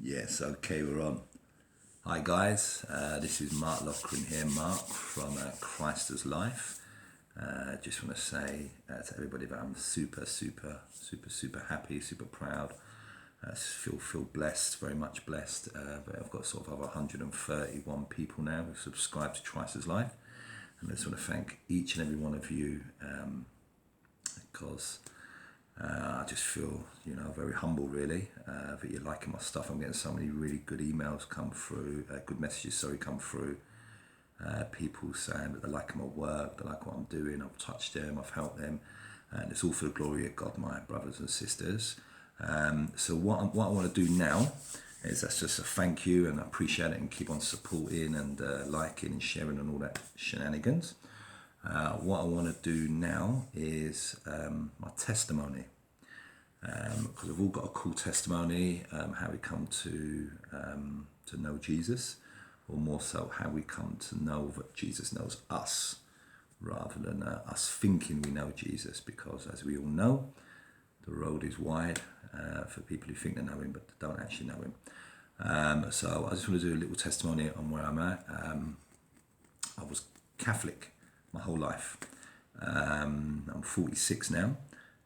Yes, okay, we're on. Hi guys, this is Mark Lochran here, Mark from Christ Life. Just want to say to everybody that I'm super happy, super proud. Feel blessed, very much blessed. But I've got sort of over 131 people now who subscribe to Christ Life, and I just want to thank each and every one of you because I just feel, very humble really that you're liking my stuff. I'm getting so many really good emails come through, good messages, come through. People saying that they like my work, they like what I'm doing, I've touched them, I've helped them. And it's all for the glory of God, my brothers and sisters. So what I want to do now is that's just a thank you, and I appreciate it, and keep on supporting and liking and sharing and all that shenanigans. What I want to do now is my testimony, because we've all got a cool testimony, how we come to know Jesus, or more so how we come to know that Jesus knows us, rather than us thinking we know Jesus, because as we all know, the road is wide for people who think they know him but don't actually know him. So I just want to do a little testimony on where I'm at. I was Catholic my whole life. I'm 46 now.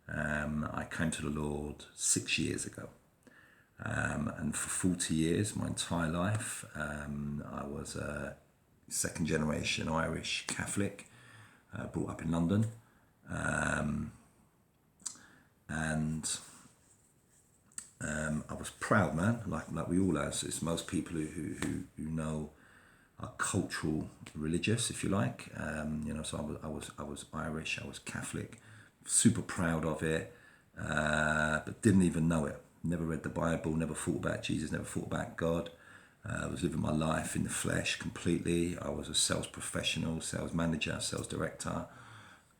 I came to the Lord 6 years ago. And for 40 years, my entire life, I was a second generation Irish Catholic, brought up in London. And I was proud, man, like we all are. It's most people who know are cultural religious, if you like. So I was Irish, I was Catholic, super proud of it, but didn't even know it. Never read the Bible, never thought about Jesus, never thought about God. I was living my life in the flesh completely. I was a sales professional, sales manager, sales director,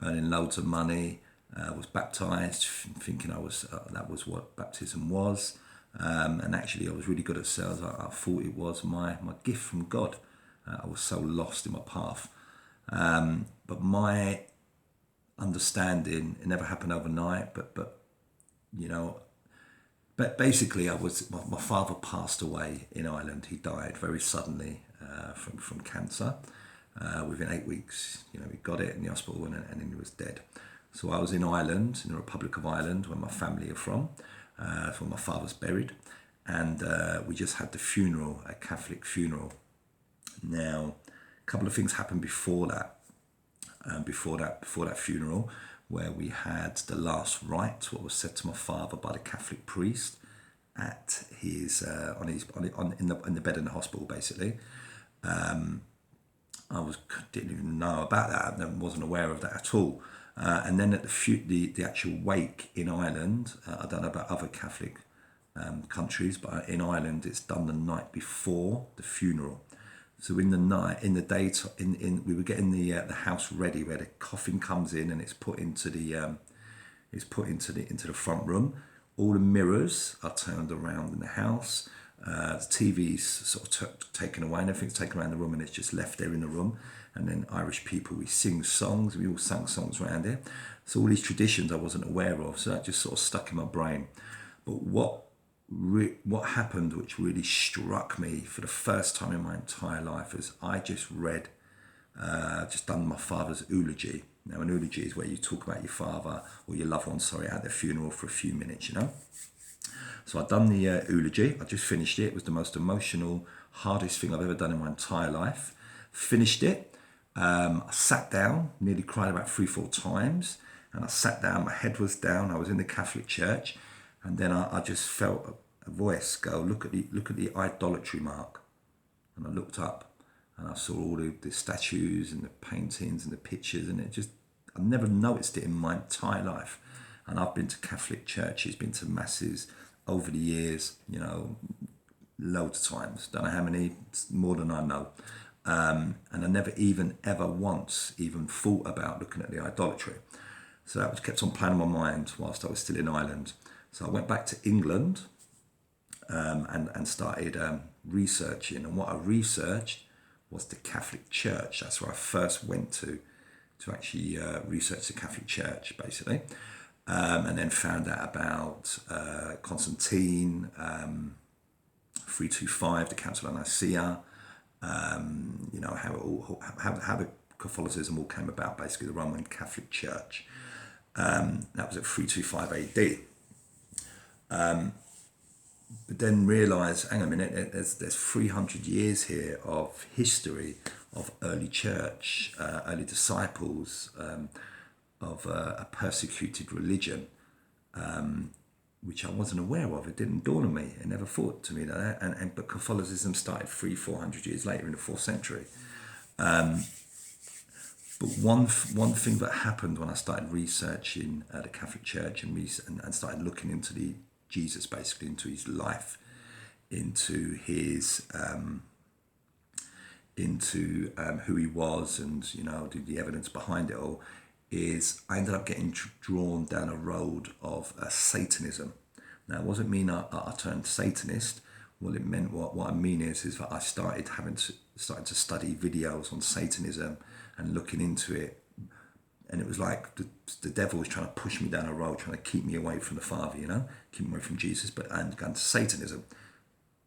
earning loads of money. I was baptized, thinking that was what baptism was. And actually I was really good at sales. I thought it was my gift from God. I was so lost in my path. But my understanding, it never happened overnight, but basically my father passed away in Ireland. He died very suddenly from cancer. Within 8 weeks, he got it in the hospital and then he was dead. So I was in Ireland, in the Republic of Ireland, where my family are from. That's where my father's buried. And we just had the funeral, a Catholic funeral. Now, a couple of things happened before that. Before that funeral, where we had the last rite, what was said to my father by the Catholic priest at his in the bed in the hospital, basically. Didn't even know about that. I wasn't aware of that at all. And then at the actual wake in Ireland, I don't know about other Catholic countries, but in Ireland it's done the night before the funeral. So in the night, in the day, we were getting the house ready, where the coffin comes in and it's put into the front room. All the mirrors are turned around in the house. The TV's sort of taken away, and everything's taken around the room, and it's just left there in the room. And then Irish people, we sing songs. We all sang songs around it. So all these traditions I wasn't aware of. So that just sort of stuck in my brain. But what happened, which really struck me for the first time in my entire life, is I just done my father's eulogy. Now, an eulogy is where you talk about your father or your loved one, at the funeral for a few minutes, So I'd done the eulogy. I just finished it. It was the most emotional, hardest thing I've ever done in my entire life. Finished it. I sat down, nearly cried about 3-4 times. And I sat down, my head was down. I was in the Catholic church. And then I just felt a voice go, look at the idolatry, Mark. And I looked up and I saw all the statues and the paintings and the pictures, and I've never noticed it in my entire life. And I've been to Catholic churches, been to masses over the years, loads of times. Don't know how many, more than I know. And I never even ever once even thought about looking at the idolatry. So that was kept on playing in my mind whilst I was still in Ireland. So I went back to England and started researching. And what I researched was the Catholic Church. That's where I first went to actually research the Catholic Church, basically. And then found out about Constantine, 325, the Council of Nicaea, how it all, how the Catholicism all came about, basically the Roman Catholic Church. That was at 325 AD. But then realise, hang on a minute, there's 300 years here of history of early church, early disciples, of a persecuted religion, which I wasn't aware of. It didn't dawn on me. It never thought to me that. But Catholicism started 400 years later in the 4th century. But one thing that happened when I started researching the Catholic Church and started looking into Jesus, basically into his life, into his who he was, and the evidence behind it all, is I ended up getting drawn down a road of Satanism. Now, it wasn't mean I turned Satanist. Well, it meant what I mean is that I started to study videos on Satanism and looking into it. And it was like the devil was trying to push me down a road, trying to keep me away from the Father, keep me away from Jesus, and going to Satanism.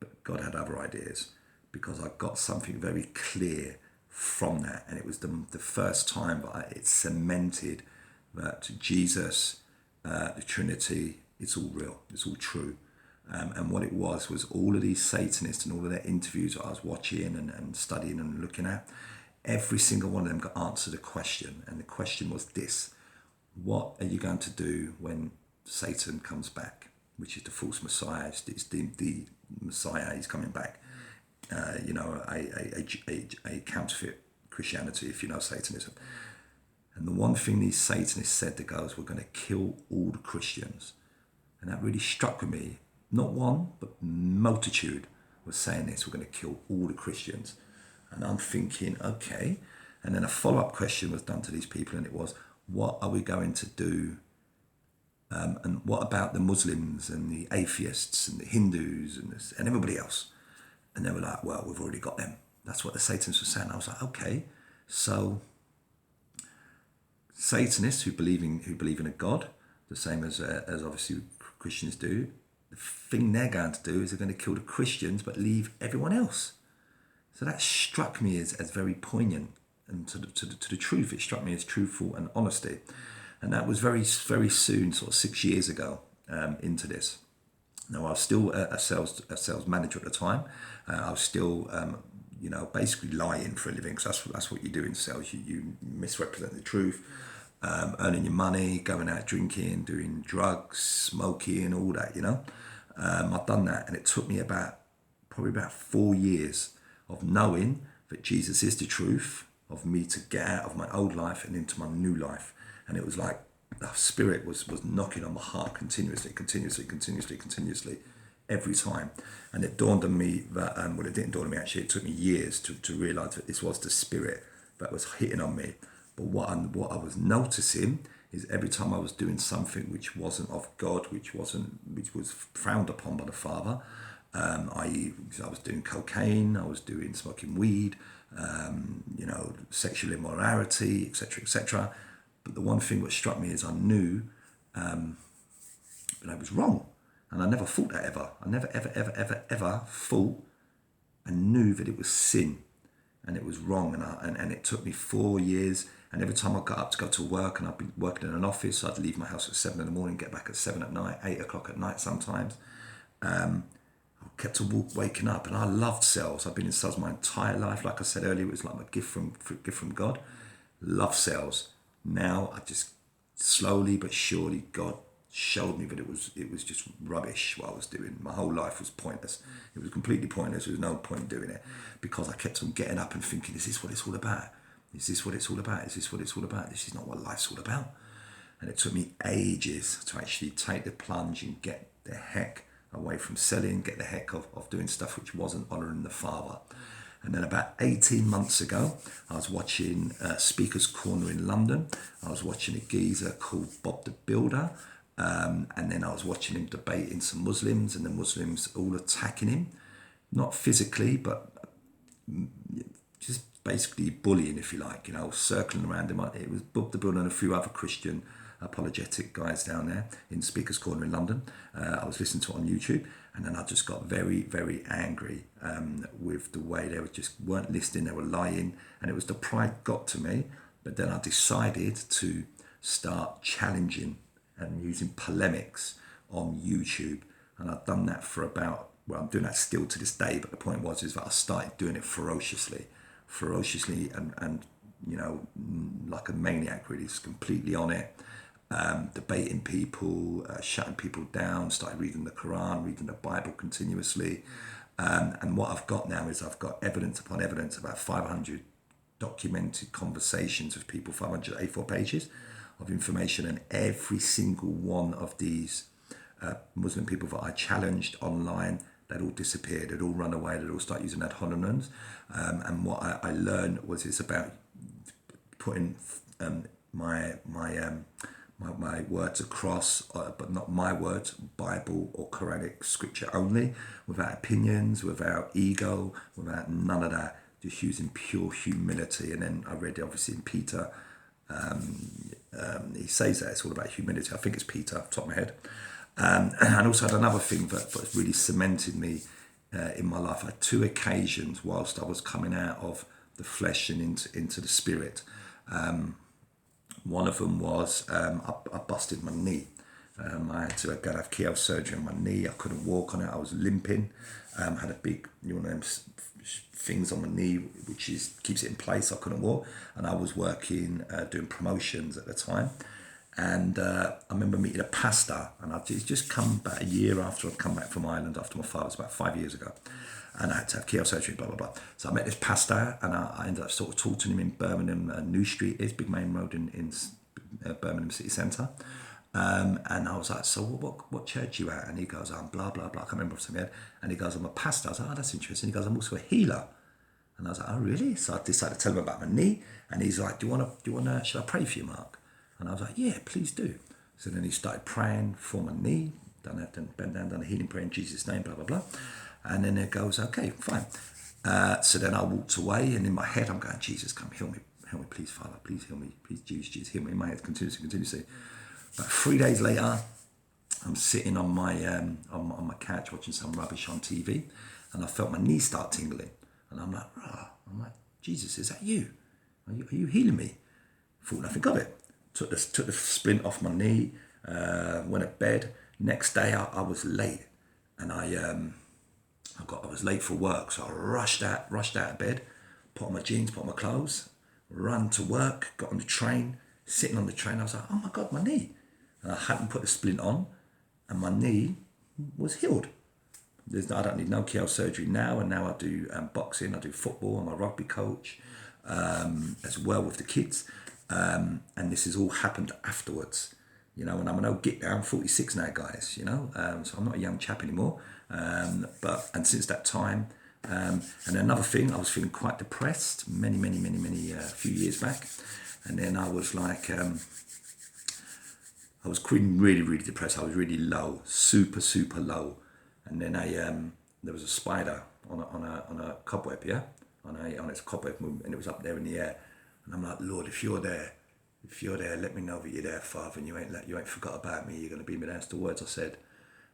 But God had other ideas, because I got something very clear from that. And it was the first time that it cemented that Jesus, the Trinity, it's all real, it's all true. And what it was all of these Satanists and all of their interviews that I was watching and studying and looking at, every single one of them got answered a question. And the question was this: what are you going to do when Satan comes back? Which is the false Messiah. It's the Messiah. He's coming back. A counterfeit Christianity, if you know Satanism. And the one thing these Satanists said to go is, we're going to kill all the Christians. And that really struck with me. Not one, but multitude was saying this: we're going to kill all the Christians. And I'm thinking, okay. And then a follow-up question was done to these people, and it was, what are we going to do? And what about the Muslims and the atheists and the Hindus and everybody else? And they were like, well, we've already got them. That's what the Satanists were saying. I was like, okay, so Satanists who believe in a God, the same as obviously Christians do, the thing they're going to do is they're going to kill the Christians but leave everyone else. So that struck me as very poignant, and to the truth. It struck me as truthful and honesty. And that was very, very soon, sort of 6 years ago, into this. Now, I was still a sales manager at the time. I was still, basically lying for a living, because that's what you do in sales. You misrepresent the truth, earning your money, going out drinking, doing drugs, smoking, all that, I've done that, and it took me probably about 4 years of knowing that Jesus is the truth, of me to get out of my old life and into my new life. And it was like the Spirit was knocking on my heart continuously, every time. And it dawned on me that, it didn't dawn on me actually, it took me years to realise that this was the Spirit that was hitting on me. But what I was noticing is every time I was doing something which wasn't of God, which was frowned upon by the Father, I was doing cocaine, I was doing smoking weed, sexual immorality, etc. But the one thing that struck me is I knew that I was wrong, and I never thought that ever. I never ever thought and knew that it was sin, and it was wrong, and it took me 4 years. And every time I got up to go to work, and I'd be working in an office, I'd leave my house at 7 a.m, get back at 7 at night, 8 o'clock at night sometimes. I kept on waking up, and I loved sales. I've been in sales my entire life. Like I said earlier, it was like a gift from God. Love sales. Now I just slowly but surely God showed me that it was just rubbish what I was doing. My whole life was pointless. It was completely pointless. There was no point in doing it, because I kept on getting up and thinking, is this what it's all about? Is this what it's all about? Is this what it's all about? This is not what life's all about. And it took me ages to actually take the plunge and get the heck away from selling, get the heck of doing stuff which wasn't honouring the Father. And then about 18 months ago, I was watching Speaker's Corner in London. I was watching a geezer called Bob the Builder. And then I was watching him debating some Muslims, and the Muslims all attacking him. Not physically, but just basically bullying, if you like, circling around him. It was Bob the Builder and a few other Christian apologetic guys down there in Speaker's Corner in London. I was listening to it on YouTube, and then I just got very, very angry with the way they weren't listening, they were lying, and it was the pride got to me. But then I decided to start challenging and using polemics on YouTube, and I've done that for I'm doing that still to this day, but the point is that I started doing it ferociously, and like a maniac, really, just completely on it, debating people, shutting people down, started reading the Quran, reading the Bible continuously, and what I've got now is I've got evidence upon evidence, about 500 documented conversations with people, 584 pages of information, and every single one of these Muslim people that I challenged online, they'd all disappeared, they'd all run away, they'd all start using ad hominems, and what I learned was it's about putting my words across, but not my words, Bible or Quranic scripture only, without opinions, without ego, without none of that, just using pure humility. And then I read obviously in Peter, he says that it's all about humility. I think it's Peter, off the top of my head. And also had another thing that really cemented me in my life. I had 2 occasions whilst I was coming out of the flesh and into the spirit. One of them was I busted my knee. I had to go have keyhole surgery on my knee. I couldn't walk on it. I was limping. Had a big, them things on my knee, which keeps it in place. I couldn't walk, and I was working doing promotions at the time. And I remember meeting a pastor, and I'd just come about a year after I'd come back from Ireland after my father, was about 5 years ago, and I had to have keyhole surgery, blah, blah, blah. So I met this pastor, and I ended up sort of talking to him in Birmingham, New Street is big main road in Birmingham city centre. And I was like, so what church you at? And he goes, I'm blah, blah, blah, I can't remember off the top of my head. And he goes, I'm a pastor. I was like, oh, that's interesting. He goes, I'm also a healer. And I was like, oh, really? So I decided to tell him about my knee, and he's like, should I pray for you, Mark? And I was like, yeah, please do. So then he started praying for my knee, done that, then bent down, done a healing prayer in Jesus' name, blah, blah, blah. And then it goes, okay, fine. So then I walked away, and in my head, I'm going, Jesus, come heal me, please, Father, please heal me, please, Jesus, heal me. In my head, continuously. About 3 days later, I'm sitting on my couch watching some rubbish on TV, and I felt my knee start tingling. And I'm like, Jesus, is that you? Are you healing me? Thought nothing of it. Took the splint off my knee, went to bed. Next day I was late, and I was late for work, so I rushed out of bed, put on my jeans, put on my clothes, run to work, got on the train. Sitting on the train, I was like, oh my God, my knee. And I hadn't put the splint on, and my knee was healed. I don't need no keyhole surgery now, and now I do boxing, I do football, I'm a rugby coach, as well with the kids. And this has all happened afterwards, and I'm an old git now, I'm 46 now, guys, so I'm not a young chap anymore. And since that time, and another thing, I was feeling quite depressed many, few years back. And then I was like, I was really depressed. I was really low, super low. And then there was a spider on a cobweb, on its cobweb, and it was up there in the air. And I'm like, Lord, if you're there, let me know that you're there, Father, and you ain't forgot about me. You're going to be me there. That's the words I said.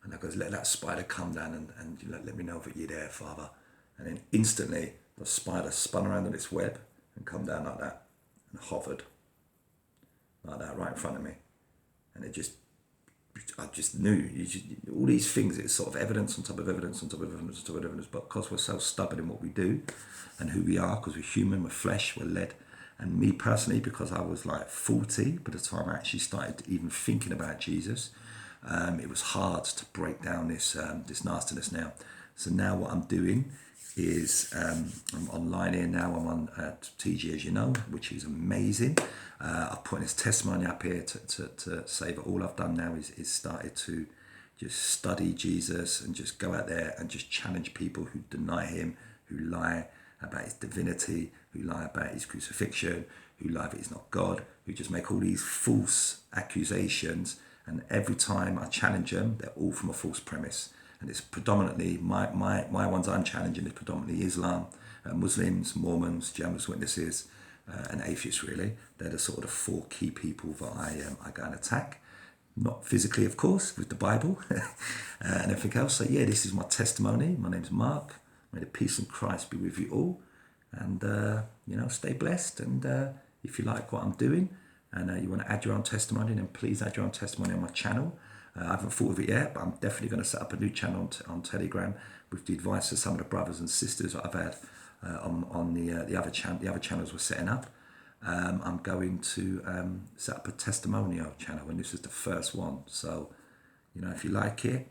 And I goes, let that spider come down and let me know that you're there, Father. And then instantly, the spider spun around on its web and come down like that and hovered like that right in front of me. And I just knew, all these things, it's sort of evidence on top of evidence on top of evidence on top of evidence. But because we're so stubborn in what we do and who we are, because we're human, we're flesh, we're led. And me personally, because I was like 40 by the time I actually started even thinking about Jesus, it was hard to break down this nastiness now. So now what I'm doing is I'm online here now. I'm on TG, as you know, which is amazing. I've put this testimony up here to say that all I've done now is started to just study Jesus and just go out there and just challenge people who deny him, who lie about his divinity, who lie about his crucifixion, who lie that he's not God, who just make all these false accusations. And every time I challenge them, they're all from a false premise. And it's predominantly, my ones I'm challenging is predominantly Islam, Muslims, Mormons, Jehovah's Witnesses, and atheists really. They're the sort of the four key people that I go and attack. Not physically, of course, with the Bible and everything else. So yeah, this is my testimony. My name's Mark. May the peace of Christ be with you all. And, stay blessed. And if you like what I'm doing and you want to add your own testimony, then please add your own testimony on my channel. I haven't thought of it yet, but I'm definitely going to set up a new channel on Telegram with the advice of some of the brothers and sisters that I've had on the other channels we're setting up. I'm going to set up a testimonial channel, and this is the first one. So, if you like it,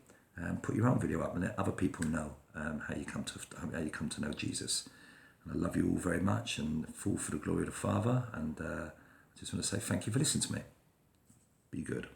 put your own video up and let other people know how you come to know Jesus. And I love you all very much and fall for the glory of the Father. And I just want to say thank you for listening to me. Be good.